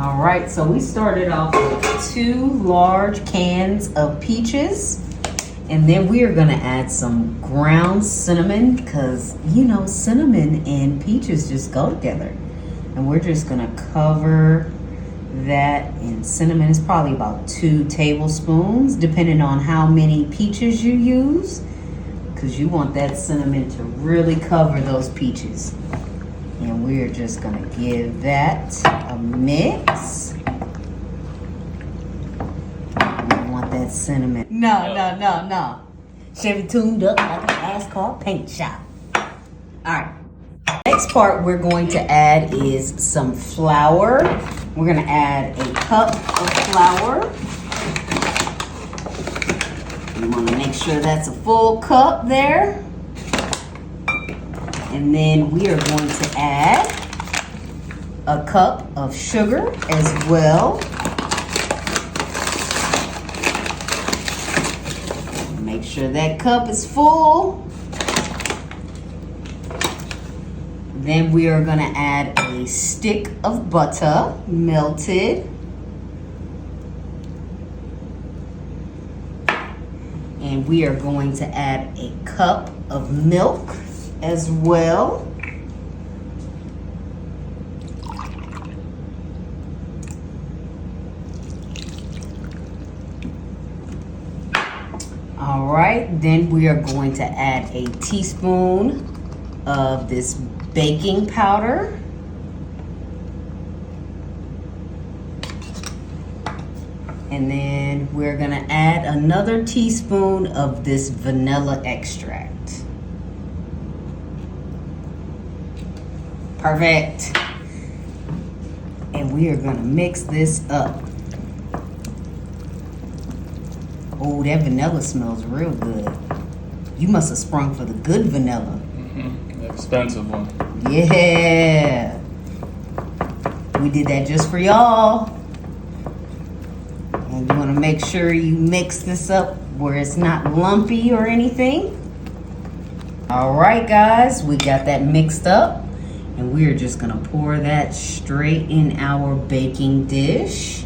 All right, so we started off with 2 large cans of peaches. And then we are gonna add some ground cinnamon because, you know, cinnamon and peaches just go together. And we're just gonna cover that in cinnamon. It's probably about 2 tablespoons, depending on how many peaches you use, because you want that cinnamon to really cover those peaches. And we're just gonna give that a mix. You want that cinnamon. No. Chevy tuned up like an NASCAR paint shop. All right. Next part we're going to add is some flour. We're gonna add a cup of flour. You wanna make sure that's a full cup there. And then we are going to add a cup of sugar as well. Make sure that cup is full. Then we are gonna add a stick of butter, melted. And we are going to add a cup of milk as well. All right, then we are going to add a teaspoon of this baking powder. And then we're gonna add another teaspoon of this vanilla extract. Perfect. And we are gonna mix this up. Oh, that vanilla smells real good. You must have sprung for the good vanilla. The expensive one. Yeah. We did that just for y'all. And you want to make sure you mix this up where it's not lumpy or anything. All right, guys, we got that mixed up. And we're just going to pour that straight in our baking dish.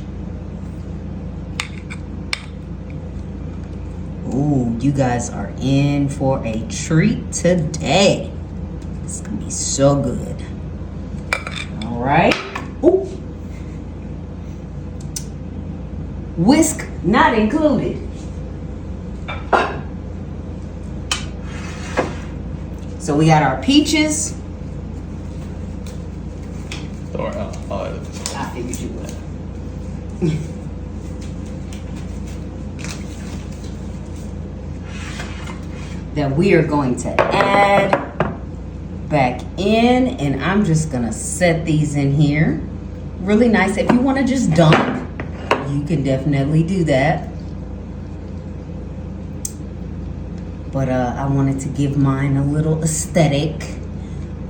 Ooh, you guys are in for a treat today. It's gonna be so good. All right. Ooh. Whisk not included. So we got our peaches. Don't worry, I'll edit this. I figured you would. That we are going to add back in, and I'm just gonna set these in here really nice. If you want to just dump, you can definitely do that, but I wanted to give mine a little aesthetic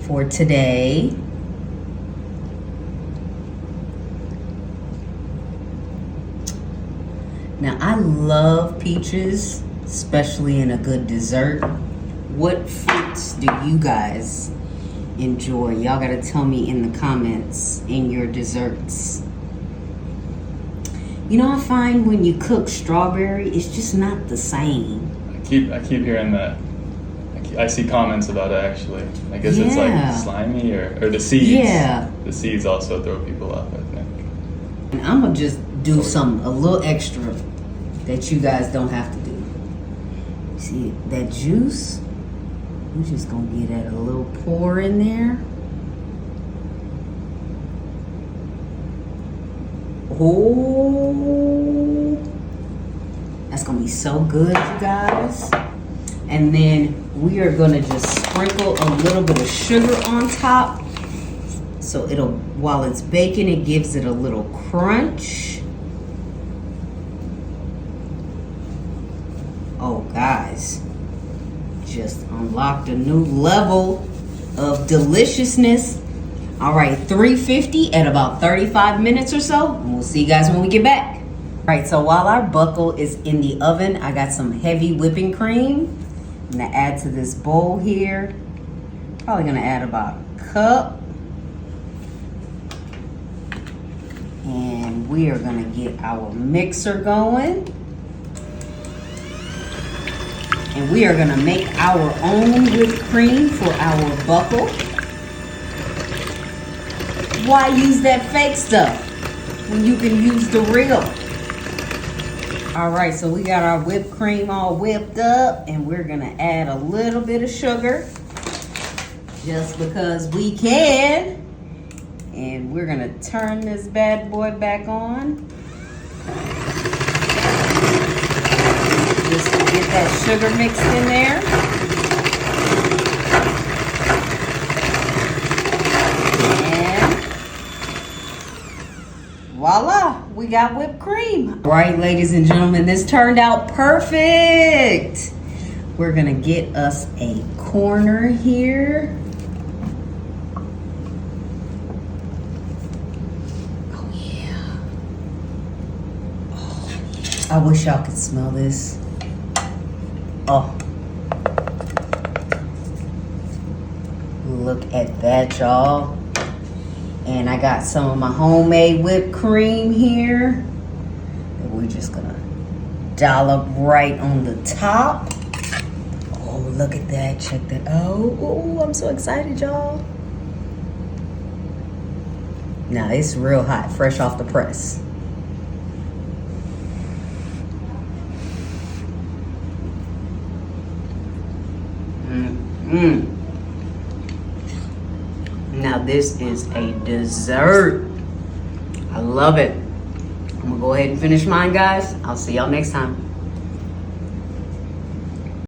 for today. Now I love peaches, especially in a good dessert. What fruits do you guys enjoy? Y'all gotta tell me in the comments in your desserts. You know, I find when you cook strawberry, it's just not the same. I keep hearing that. I see comments about it actually. I guess it's like slimy or the seeds. Yeah. The seeds also throw people off, I think. And I'm gonna just do something a little extra that you guys don't have to do. See that juice? We're just gonna give that a little pour in there. Oh, that's gonna be so good, you guys. And then we are gonna just sprinkle a little bit of sugar on top. So while it's baking, it gives it a little crunch. Oh, guys, just unlocked a new level of deliciousness. All right, 350 at about 35 minutes or so, and we'll see you guys when we get back. All right, so while our buckle is in the oven, I got some heavy whipping cream. I'm gonna add to this bowl here. Probably gonna add about a cup. And we are gonna get our mixer going. And we are gonna make our own whipped cream for our buckle. Why use that fake stuff when you can use the real? All right, so we got our whipped cream all whipped up, and we're gonna add a little bit of sugar just because we can. And we're gonna turn this bad boy back on. Just to get that sugar mixed in there. And voila, we got whipped cream. All right, ladies and gentlemen, this turned out perfect. We're gonna get us a corner here. Oh yeah. Oh yeah. I wish y'all could smell this. Oh. Look at that, y'all. And I got some of my homemade whipped cream here that we're just gonna dollop right on the top. Oh, look at that. Check that out. Oh, I'm so excited, y'all. Now, it's real hot, fresh off the press. Now this is a dessert. I love it. I'm gonna go ahead and finish mine, guys. I'll see y'all next time.